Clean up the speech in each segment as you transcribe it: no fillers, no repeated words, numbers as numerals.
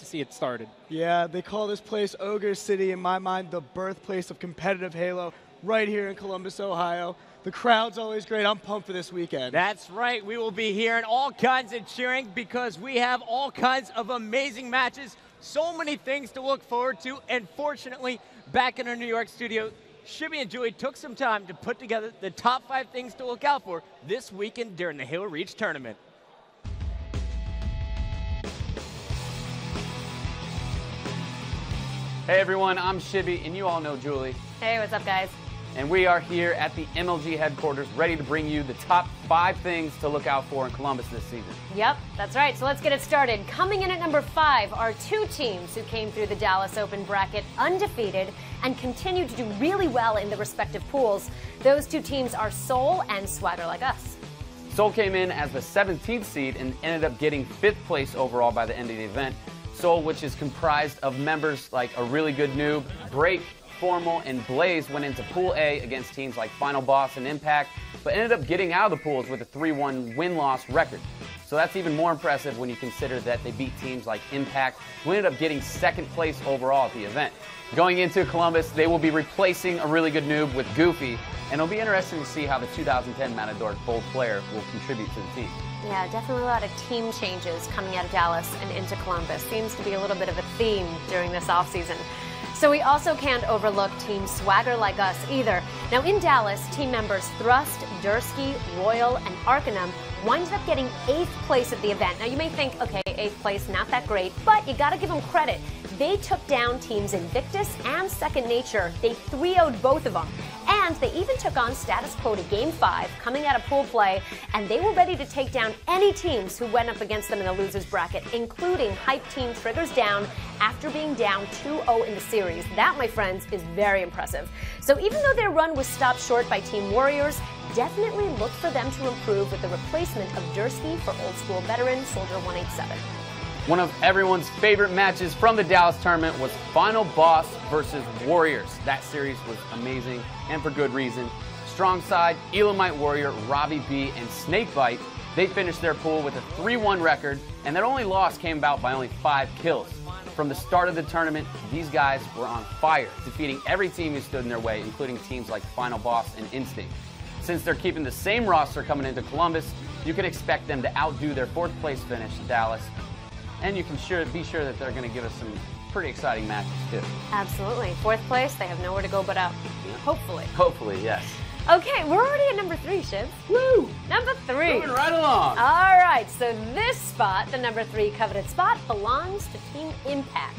see it started. Yeah, they call this place Ogre City, in my mind, the birthplace of competitive Halo, right here in Columbus, Ohio. The crowd's always great. I'm pumped for this weekend. That's right. We will be hearing all kinds of cheering because we have all kinds of amazing matches. So many things to look forward to. And fortunately, back in our New York studio, Shibby and Julie took some time to put together the top 5 things to look out for this weekend during the Halo Reach tournament. Hey everyone, I'm Shibby, and you all know Julie. Hey, what's up, guys? And we are here at the MLG headquarters, ready to bring you the top 5 things to look out for in Columbus this season. Yep, that's right. So let's get it started. Coming in at number 5 are 2 teams who came through the Dallas Open bracket undefeated and continue to do really well in the respective pools. Those 2 teams are Seoul and Swagger Like Us. Seoul came in as the 17th seed and ended up getting 5th place overall by the end of the event. Seoul, which is comprised of members like a really good noob, Break, Formal, and Blaze, went into Pool A against teams like Final Boss and Impact, but ended up getting out of the pools with a 3-1 win-loss record. So that's even more impressive when you consider that they beat teams like Impact, who ended up getting 2nd place overall at the event. Going into Columbus, they will be replacing a really good noob with Goofy, and it'll be interesting to see how the 2010 Matador Bold player will contribute to the team. Yeah, definitely a lot of team changes coming out of Dallas and into Columbus. Seems to be a little bit of a theme during this offseason. So we also can't overlook Team Swagger Like Us either. Now in Dallas, team members Thrust, Dursky, Royal, and Arcanum winded up getting 8th place at the event. Now you may think, okay, 8th place, not that great, but you gotta give them credit. They took down teams Invictus and Second Nature. They 3-0'd both of them. And they even took on Status Quo to Game 5, coming out of pool play, and they were ready to take down any teams who went up against them in the losers bracket, including Hype Team Triggers Down after being down 2-0 in the series. That, my friends, is very impressive. So even though their run was stopped short by Team Warriors, definitely look for them to improve with the replacement of Dursky for old school veteran Soldier 187. One of everyone's favorite matches from the Dallas tournament was Final Boss versus Warriors. That series was amazing, and for good reason. Strong side, Elamite Warrior, Robbie B, and Snakebite, they finished their pool with a 3-1 record, and their only loss came about by only 5 kills. From the start of the tournament, these guys were on fire, defeating every team who stood in their way, including teams like Final Boss and Instinct. Since they're keeping the same roster coming into Columbus, you can expect them to outdo their 4th place finish in Dallas. And you can be sure that they're going to give us some pretty exciting matches, too. Absolutely. 4th place, they have nowhere to go but up. Yeah. Hopefully. Hopefully, yes. Okay, we're already at number 3, Shibs. Woo! Number 3. Moving right along. All right, so this spot, the number 3 coveted spot, belongs to Team Impact.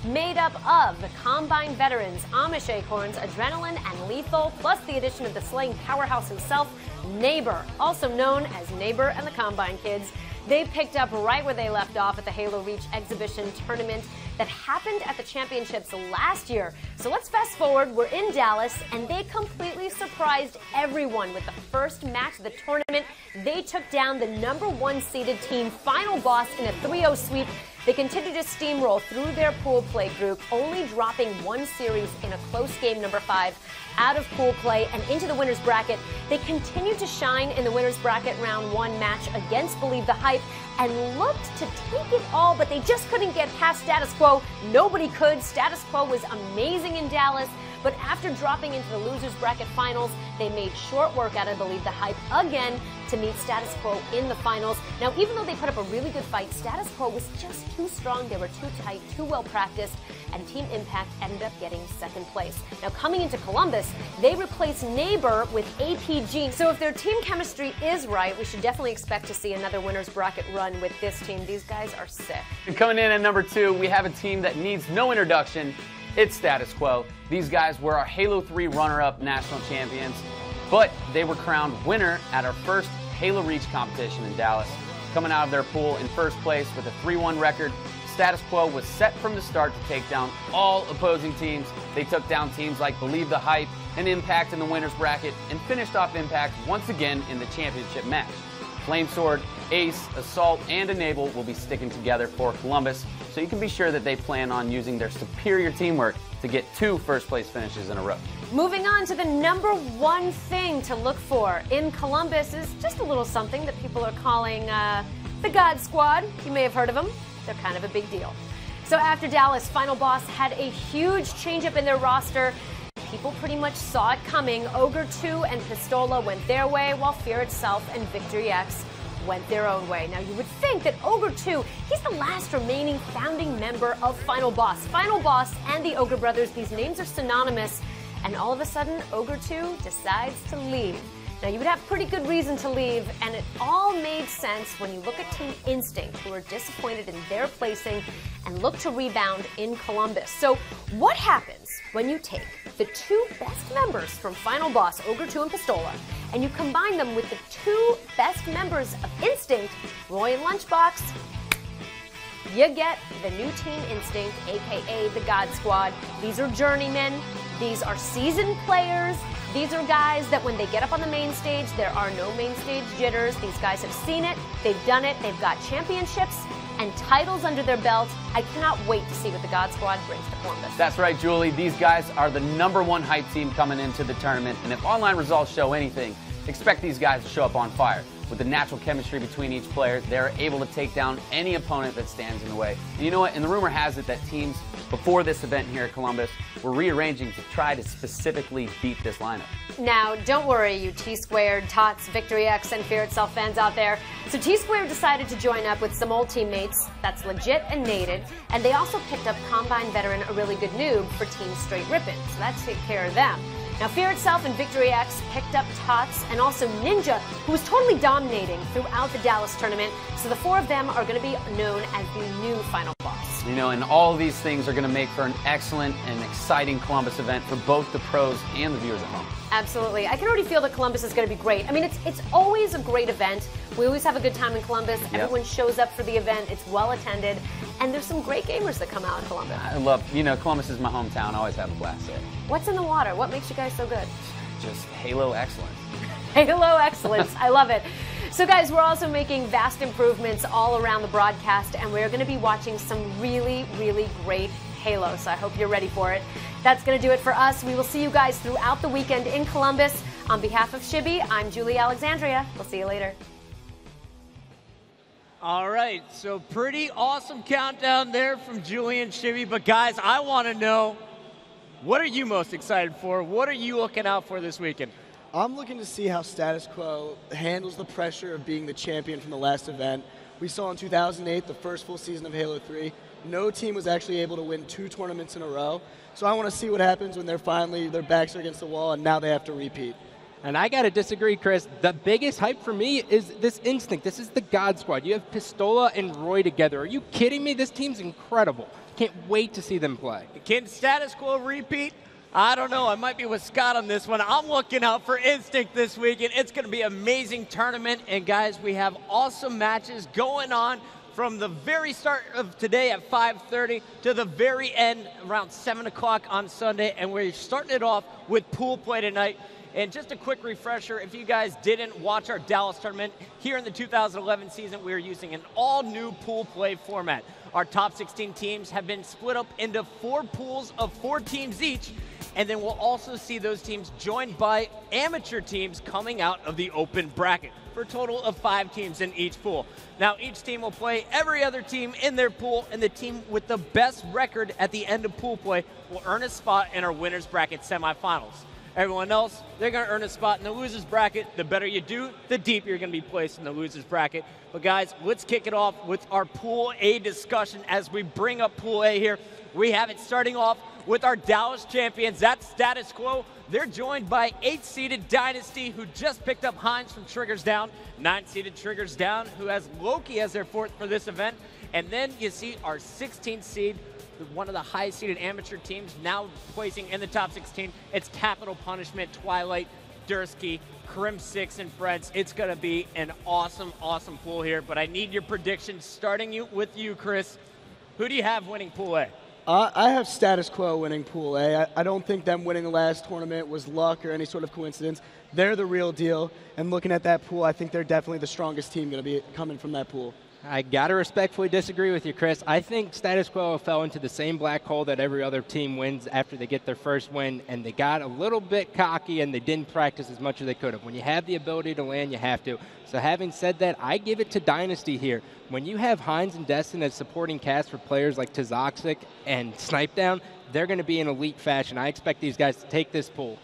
Made up of the Combine veterans, Amish Acorns, Adrenaline, and Lethal, plus the addition of the slaying powerhouse himself, Neighbor, also known as Neighbor and the Combine Kids. They picked up right where they left off at the Halo Reach exhibition tournament that happened at the championships last year. So let's fast forward, we're in Dallas, and they completely surprised everyone with the first match of the tournament. They took down the number 1 seeded team Final Boss in a 3-0 sweep. They continued to steamroll through their pool play group, only dropping 1 series in a close game number 5 out of pool play and into the winner's bracket. They continued to shine in the winner's bracket round 1 match against Believe the Hype and looked to take it all, but they just couldn't get past Status Quo. Nobody could. Status Quo was amazing in Dallas, but after dropping into the losers bracket finals, they made short work out of Believe the Hype again to meet Status Quo in the finals. Now, even though they put up a really good fight, Status Quo was just too strong. They were too tight, too well practiced, and Team Impact ended up getting 2nd place. Now, coming into Columbus, they replaced Neighbor with APG. So if their team chemistry is right, we should definitely expect to see another winner's bracket run with this team. These guys are sick. And coming in at number 2, we have a team that needs no introduction. It's Status Quo. These guys were our Halo 3 runner-up national champions, but they were crowned winner at our first Halo Reach competition in Dallas. Coming out of their pool in 1st place with a 3-1 record, Status Quo was set from the start to take down all opposing teams. They took down teams like Believe the Hype and Impact in the winner's bracket and finished off Impact once again in the championship match. Flamesword, Ace, Assault, and Enable will be sticking together for Columbus, so you can be sure that they plan on using their superior teamwork to get 2 first-place finishes in a row. Moving on to the number 1 thing to look for in Columbus is just a little something that people are calling the God Squad. You may have heard of them. They're kind of a big deal. So after Dallas, Final Boss had a huge changeup in their roster. People pretty much saw it coming. Ogre 2 and Pistola went their way, while Fear Itself and Victory X went their own way. Now, you would think that Ogre 2, he's the last remaining founding member of Final Boss. Final Boss and the Ogre brothers, these names are synonymous, and all of a sudden, Ogre 2 decides to leave. Now, you would have pretty good reason to leave, and it all made sense when you look at Team Instinct, who are disappointed in their placing and look to rebound in Columbus. So, what happens when you take the two best members from Final Boss, Ogre 2 and Pistola, and you combine them with the two best members of Instinct, Roy and Lunchbox? You get the new Team Instinct, aka the God Squad. These are journeymen. These are seasoned players. These are guys that when they get up on the main stage, there are no main stage jitters. These guys have seen it, they've done it, they've got championships and titles under their belt. I cannot wait to see what the God Squad brings to Columbus. That's right, Julie. These guys are the #1 hype team coming into the tournament, and if online results show anything, expect these guys to show up on fire. With the natural chemistry between each player, they're able to take down any opponent that stands in the way. And you know what? And the rumor has it that teams before this event here at Columbus were rearranging to try to specifically beat this lineup. Now, don't worry, you Tsquared, Tots, Victory X, and Fear Itself fans out there. So Tsquared decided to join up with some old teammates, that's Legit and Naded, and they also picked up Combine veteran A Really Good Noob for Team Straight Rippin, so that took care of them. Now, Fear Itself and Victory X picked up Tots and also Ninja, who was totally dominating throughout the Dallas tournament. So the four of them are going to be known as the new Final Boss. You know, and all of these things are going to make for an excellent and exciting Columbus event for both the pros and the viewers at home. Absolutely. I can already feel that Columbus is going to be great. I mean, it's always a great event. We always have a good time in Columbus. Yep. Everyone shows up for the event. It's well attended. And there's some great gamers that come out in Columbus. I love, you know, Columbus is my hometown. I always have a blast there. What's in the water? What makes you guys so good? Just Halo excellence. Halo excellence. I love it. So guys, we're also making vast improvements all around the broadcast, and we're going to be watching some really, really great Halo. So I hope you're ready for it. That's going to do it for us. We will see you guys throughout the weekend in Columbus. On behalf of Shibby, I'm Julie Alexandria. We'll see you later. All right, so pretty awesome countdown there from Julie and Shibby. But guys, I want to know, what are you most excited for? What are you looking out for this weekend? I'm looking to see how Status Quo handles the pressure of being the champion from the last event. We saw in 2008, the first full season of Halo 3, no team was actually able to win 2 tournaments in a row. So I want to see what happens when they're finally, their backs are against the wall and now they have to repeat. And I got to disagree, Chris. The biggest hype for me is this Instinct. This is the God Squad. You have Pistola and Roy together. Are you kidding me? This team's incredible. Can't wait to see them play. Can Status Quo repeat? I don't know. I might be with Scott on this one. I'm looking out for Instinct this weekend. It's going to be an amazing tournament. And guys, we have awesome matches going on from the very start of today at 5:30 to the very end around 7 o'clock on Sunday. And we're starting it off with pool play tonight. And just a quick refresher, if you guys didn't watch our Dallas tournament, here in the 2011 season, we are using an all-new pool play format. Our top 16 teams have been split up into 4 pools of 4 teams each, and then we'll also see those teams joined by amateur teams coming out of the open bracket for a total of 5 teams in each pool. Now, each team will play every other team in their pool, and the team with the best record at the end of pool play will earn a spot in our winner's bracket semifinals. Everyone else, they're going to earn a spot in the loser's bracket. The better you do, the deeper you're going to be placed in the loser's bracket. But guys, let's kick it off with our Pool A discussion as we bring up Pool A here. We have it starting off with our Dallas champions. That's Status Quo. They're joined by 8-seeded Dynasty, who just picked up Hines from Triggers Down. 9-seeded Triggers Down, who has Loki as their 4th for this event. And then you see our 16th seed, one of the highest seeded amateur teams, now placing in the top 16. It's Capital Punishment, Twilight, Dursky, Crim 6, and Friends. It's going to be an awesome, awesome pool here. But I need your predictions, starting with you, Chris. Who do you have winning Pool A? I have Status Quo winning Pool A. I don't think them winning the last tournament was luck or any sort of coincidence. They're the real deal. And looking at that pool, I think they're definitely the strongest team going to be coming from that pool. I got to respectfully disagree with you, Chris. I think Status Quo fell into the same black hole that every other team wins after they get their first win, and they got a little bit cocky and they didn't practice as much as they could have. When you have the ability to land, you have to. So having said that, I give it to Dynasty here. When you have Hines and Destin as supporting cast for players like Tzoxic and Snipedown, they're going to be in elite fashion. I expect these guys to take this pool.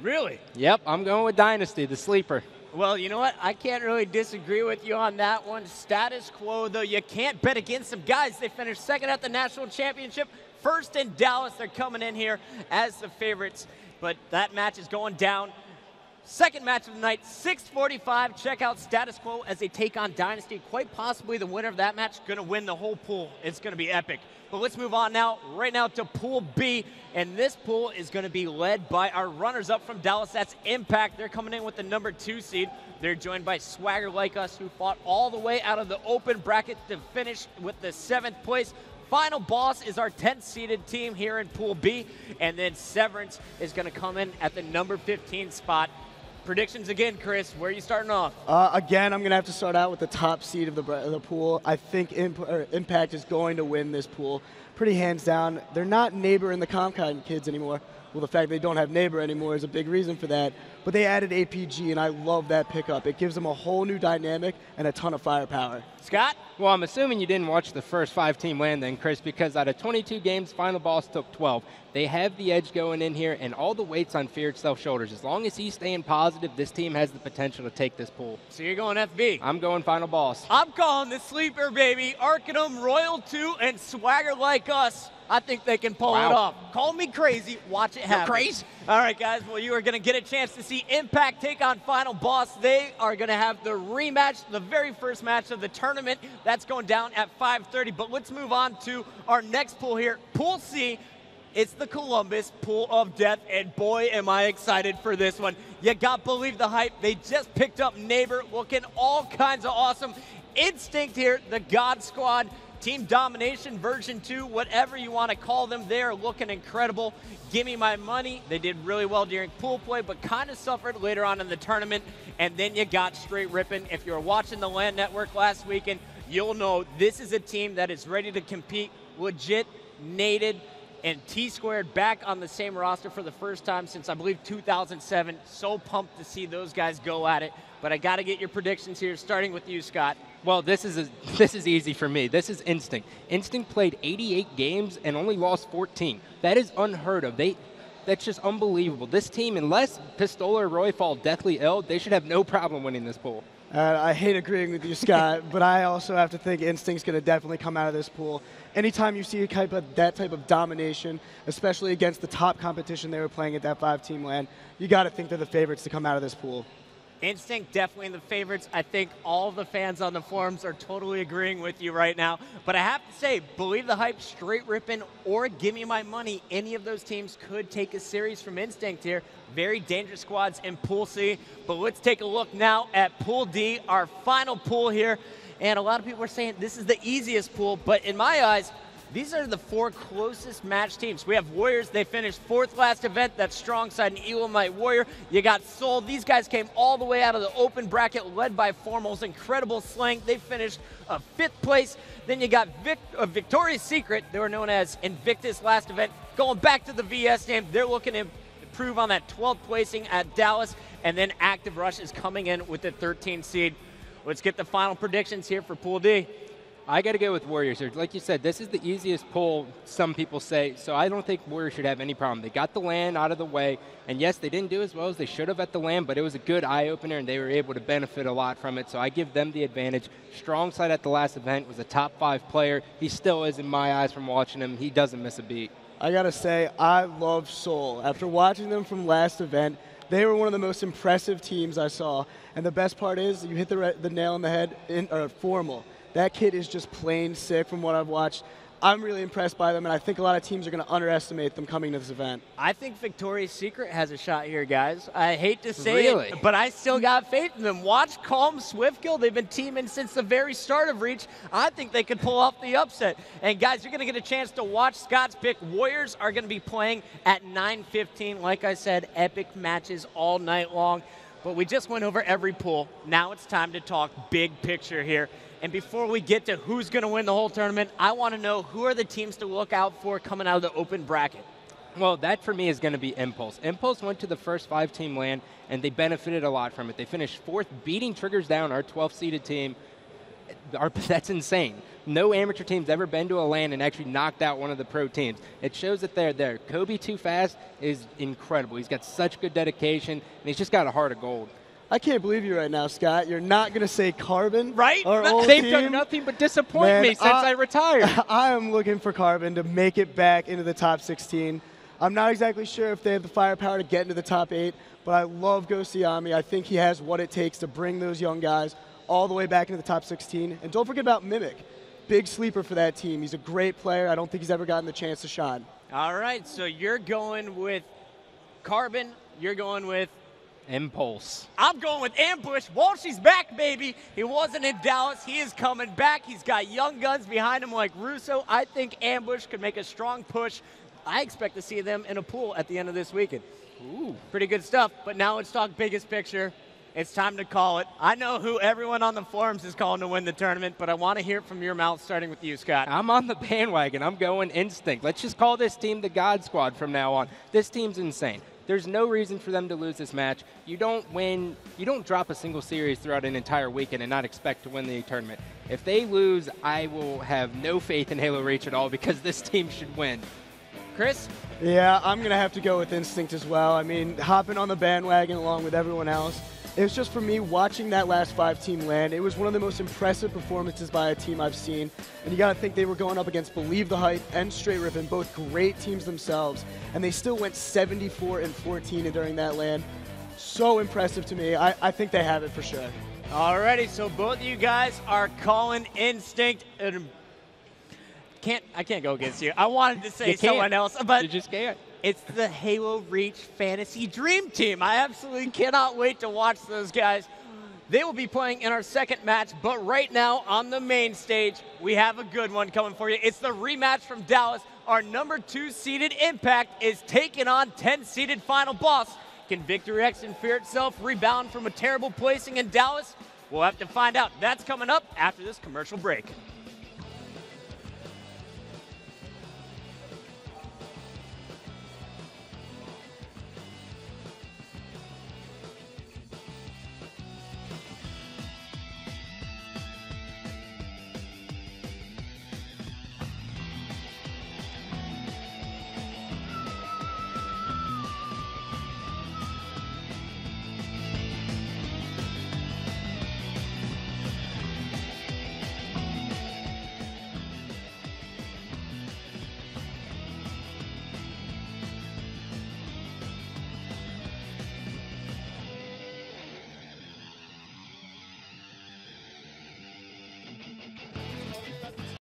Really? Yep, I'm going with Dynasty, the sleeper. Well, you know what? I can't really disagree with you on that one. Status Quo, though, you can't bet against them. Guys, they finished second at the National Championship, first in Dallas. They're coming in here as the favorites, but that match is going down. Second match of the night, 6:45. Check out Status Quo as they take on Dynasty. Quite possibly the winner of that match going to win the whole pool. It's going to be epic. But let's move on right now to Pool B. And this pool is going to be led by our runners-up from Dallas. That's Impact. They're coming in with the number 2 seed. They're joined by Swagger Like Us, who fought all the way out of the open bracket to finish with the 7th place. Final boss is our 10th seeded team here in Pool B. And then Severance is going to come in at the number 15 spot. Predictions again, Chris. Where are you starting off? Again, I'm going to have to start out with the top seed of the pool. I think Impact is going to win this pool pretty hands down. They're not Neighbor and the ComCon kids anymore. Well, the fact they don't have Neighbor anymore is a big reason for that. But they added APG, and I love that pickup. It gives them a whole new dynamic and a ton of firepower. Scott? Well, I'm assuming you didn't watch the first 5-team land then, Chris, because out of 22 games, Final Boss took 12. They have the edge going in here, and all the weight's on Feared Self shoulders. As long as he's staying positive, this team has the potential to take this pool. So you're going FB? I'm going Final Boss. I'm calling the sleeper, baby. Arcanum, Royal 2, and Swagger Like Us. I think they can pull it off. Call me crazy. Watch it happen. You're crazy. All right, guys. Well, you are going to get a chance to see Impact take on Final Boss. They are going to have the rematch, the very first match of the tournament. That's going down at 5:30. But let's move on to our next pool here. Pool C. It's the Columbus Pool of Death, and boy, am I excited for this one. You got to believe the hype. They just picked up Neighbor, looking all kinds of awesome. Instinct here, the God Squad. Team Domination version 2, whatever you want to call them, they're looking incredible. Give me my money. They did really well during pool play, but kind of suffered later on in the tournament. And then you got straight Rippin. If you were watching the LAN Network last weekend, you'll know this is a team that is ready to compete. Legit, Naded, and Tsquared back on the same roster for the first time since, I believe, 2007. So pumped to see those guys go at it. But I got to get your predictions here, starting with you, Scott. Well, this is easy for me. This is Instinct. Instinct played 88 games and only lost 14. That is unheard of. That's just unbelievable. This team, unless Pistola or Roy fall deathly ill, they should have no problem winning this pool. I hate agreeing with you, Scott, but I also have to think Instinct's going to definitely come out of this pool. Anytime you see that type of domination, especially against the top competition they were playing at that 5-team LAN, you got to think they're the favorites to come out of this pool. Instinct definitely in the favorites. I think all the fans on the forums are totally agreeing with you right now. But I have to say, believe the hype, straight Rippin, or give me my money. Any of those teams could take a series from Instinct here. Very dangerous squads in Pool C. But let's take a look now at Pool D, our final pool here. And a lot of people are saying this is the easiest pool. But in my eyes, these are the 4 closest match teams. We have Warriors. They finished 4th last event. That's strong side and Elamite Warrior. You got Soul. These guys came all the way out of the open bracket, led by Formal's incredible slang. They finished 5th place. Then you got Victoria's Secret. They were known as Invictus last event. Going back to the VS name, they're looking to improve on that 12th placing at Dallas. And then Active Rush is coming in with the 13th seed. Let's get the final predictions here for Pool D. I got to go with Warriors here. Like you said, this is the easiest pool, some people say, so I don't think Warriors should have any problem. They got the LAN out of the way, and yes, they didn't do as well as they should have at the LAN, but it was a good eye-opener, and they were able to benefit a lot from it, so I give them the advantage. Strong side at the last event, was a top 5 player. He still is in my eyes from watching him. He doesn't miss a beat. I got to say, I love Soul. After watching them from last event, they were one of the most impressive teams I saw, and the best part is you hit the nail on the head in Formal. That kid is just plain sick from what I've watched. I'm really impressed by them, and I think a lot of teams are going to underestimate them coming to this event. I think Victoria's Secret has a shot here, guys. I hate to say it, but I still got faith in them. Watch Calm Swiftkill. They've been teaming since the very start of Reach. I think they could pull off the upset. And, guys, you're going to get a chance to watch Scott's pick. Warriors are going to be playing at 9:15. Like I said, epic matches all night long. but we just went over every pool. Now it's time to talk big picture here. And before we get to who's going to win the whole tournament, I want to know who are the teams to look out for coming out of the open bracket. Well, that for me is going to be Impulse. Impulse went to the first 5-team LAN, and they benefited a lot from it. They finished 4th, beating Triggers Down, our 12th-seeded team. That's insane. No amateur team's ever been to a LAN and actually knocked out one of the pro teams. It shows that they're there. Kobe Too Fast is incredible. He's got such good dedication, and he's just got a heart of gold. I can't believe you right now, Scott. You're not going to say Carbon. Right? They've done nothing but disappoint me since I retired. I am looking for Carbon to make it back into the top 16. I'm not exactly sure if they have the firepower to get into the top 8, but I love Ghostayame. I think he has what it takes to bring those young guys all the way back into the top 16. And don't forget about Mimic. Big sleeper for that team. He's a great player. I don't think he's ever gotten the chance to shine. All right, so you're going with Carbon. You're going with Impulse. I'm going with Ambush. Walshy's back, baby. He wasn't in Dallas. He is coming back. He's got young guns behind him like Russo. I think Ambush could make a strong push. I expect to see them in a pool at the end of this weekend. Ooh, pretty good stuff. But now let's talk biggest picture. It's time to call it. I know who everyone on the forums is calling to win the tournament, but I want to hear it from your mouth, starting with you, Scott. I'm on the bandwagon. I'm going Instinct. Let's just call this team the God Squad from now on. This team's insane. There's no reason for them to lose this match. You don't drop a single series throughout an entire weekend and not expect to win the tournament. If they lose, I will have no faith in Halo Reach at all because this team should win. Chris? Yeah, I'm going to have to go with Instinct as well. I mean, hopping on the bandwagon along with everyone else. It was just for me watching that last 5-team LAN. It was one of the most impressive performances by a team I've seen. And you got to think they were going up against Believe the Hype and Straight Rippin, both great teams themselves. And they still went 74-14 during that LAN. So impressive to me. I think they have it for sure. Alrighty, so both of you guys are calling Instinct. I can't go against you. I wanted to say someone else, but you just can't. It's the Halo Reach Fantasy Dream Team. I absolutely cannot wait to watch those guys. They will be playing in our second match, but right now on the main stage, we have a good one coming for you. It's the rematch from Dallas. Our number 2-seeded Impact is taking on 10-seeded Final Boss. Can Victory X and Fear Itself rebound from a terrible placing in Dallas? We'll have to find out. That's coming up after this commercial break.